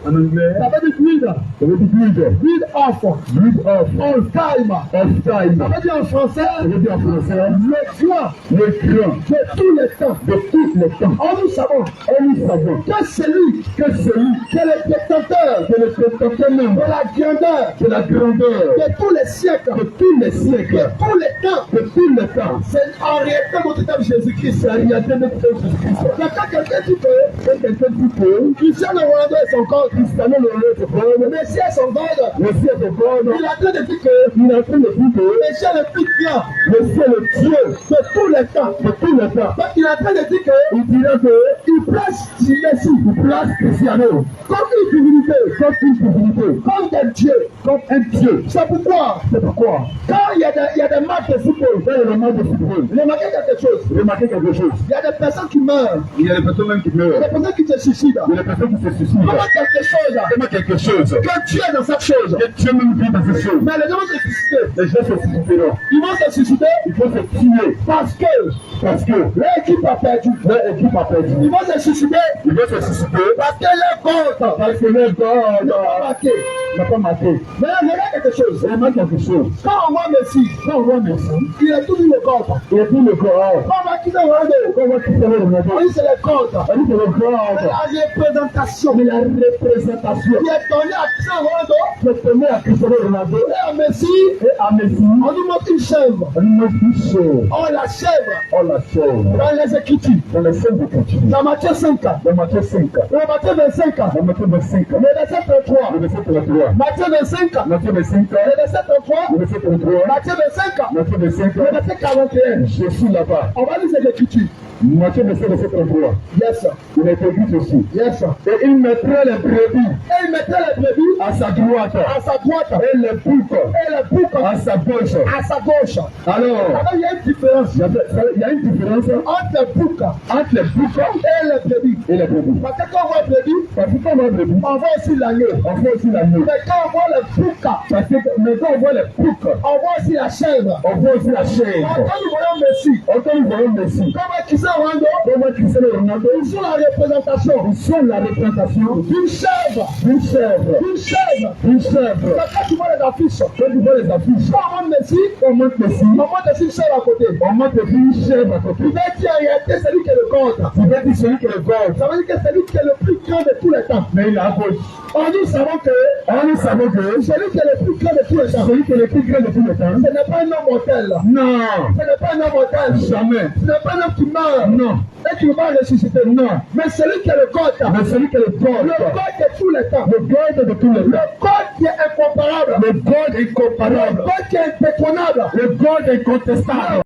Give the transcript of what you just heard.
En anglais, ça veut dire vide. ça veut dire vide. Vide off. Vide off. On time. Off time. Ça veut dire en français, Ça veut dire en français, l'écran l'écran de tous les temps. de tous les temps. Or nous savons Et nous savons que celui que celui qui est le détenteur qui est le détenteur même de la grandeur de la grandeur de tous les siècles, de tous les de siècles, tous les temps, de tous les temps, c'est en réalité notre Seigneur Jésus-Christ. c'est la réalité de notre Seigneur Jésus-Christ. Mais quand quelqu'un dit que Quand quelqu'un dit que Cristiano Ronaldo est son corps, Cristiano Ronaldo est bon, Messi est son corps, Messi est bon, il est en train de dire que il est en train de dire que Messi est le plus grand Messi est le Dieu de tous les temps. de tous les temps. Donc il est en train de dire que Il dirait que il place Messi il place Cristiano comme une divinité, comme une divinité, comme un Dieu. comme un Dieu. C'est pourquoi, C'est pourquoi, quand il y a des matchs de football, quand il y a le match de football, remarquez quelque chose. remarquez quelque chose. Il y a des personnes qui meurent, Il y a des personnes même qui il y a meurent. des personnes qui se suicident. Il y a des personnes qui se suicident. Comment quelque chose Tellement quelque chose. que Dieu est dans cette chose. Que Dieu même vit dans ces choses. Mais les gens vont se suicider. Les gens se suicideront. Ils vont se suicider Il faut se tuer parce que leur l'équipe a perdu. équipe a perdu. Ils vont se suicider Ils vont se suicider parce que leur compte parce que leur God n'a pas marqué. n'a pas marqué. Mais regarde quelque chose. Vraiment quelque chose. Quand on voit Messi, Quand on voit Messi, il est toujours le compte. il est tout le corps. Quand on voit Cristiano Ronaldo, Quand on voit Cristiano Ronaldo, on dit c'est le compte. on dit que le Mais corps, la représentation mais la représentation qui est donnée à Cristiano Ronaldo se tenait à Cristiano Ronaldo et à Messi, et à Messi. on nous montre une chèvre. On nous dit chaud. Oh la chèvre Oh la chaud. dans les Écritures. Dans les scènes de Écriture. Dans Matthieu 5, Dans Matthieu 5. dans Matthieu 25, Dans Matthieu 25. le verset 33. Le verset 33. Matthieu 25, Matthieu 25. le verset 33. Le verset 33. Matthieu 25, Matthieu 25. le verset 41. Je suis là-bas. On va lire ces Écritures. Matthieu 25, verset 33. Yes, sir. Il a été dit ceci. Yes, sir. Et il mettrait les brebis Et il mettait les brebis à sa droite à sa droite et les boucs et les boucs à sa gauche. à sa gauche. Alors, Alors, il y a une différence il y a une différence entre les boucs entre les boucs et les brebis. et les brebis. Parce que quand on voit les brebis, Parce que quand on voit les brebis, on voit aussi l'agneau. on voit aussi l'agneau. Mais quand on voit les boucs, Parce que mais quand on voit les boucs, on voit aussi la chèvre. on voit aussi la chair. Quand nous voyons Messi, Quand nous voyons Messi, comme Cristiano Ronaldo, on voit Cristiano Ronaldo, ils sont la représentation ils sont la représentation d'une chèvre. d'une chèvre. D'une chèvre. Une chèvre. Mais quand tu vois les affiches, Quand tu vois les affiches, quand on voit Messi, on montre Messi, on voit aussi une chèvre à côté. on montre une chèvre à côté. Mais qui en réalité, c'est lui qui est le compte. Tu veux dire celui qui est le God, Ça veut dire que c'est lui qui est le plus grand de tous les temps. mais il est à gauche. Or, nous savons que Nous savons que celui qui est le plus grand de tous les temps, celui qui est le plus grand de tous les temps, ce n'est pas un homme mortel. non, Ce n'est pas un homme mortel. jamais, Ce n'est pas un homme qui meurt non, et qui va ressusciter. non, Mais celui qui est le compte, mais celui qui est le le God, compte de tous les temps, le God de tous les le temps, compte qui est incomparable, le God le incomparable, compte qui est indétrônable. le God incontestable.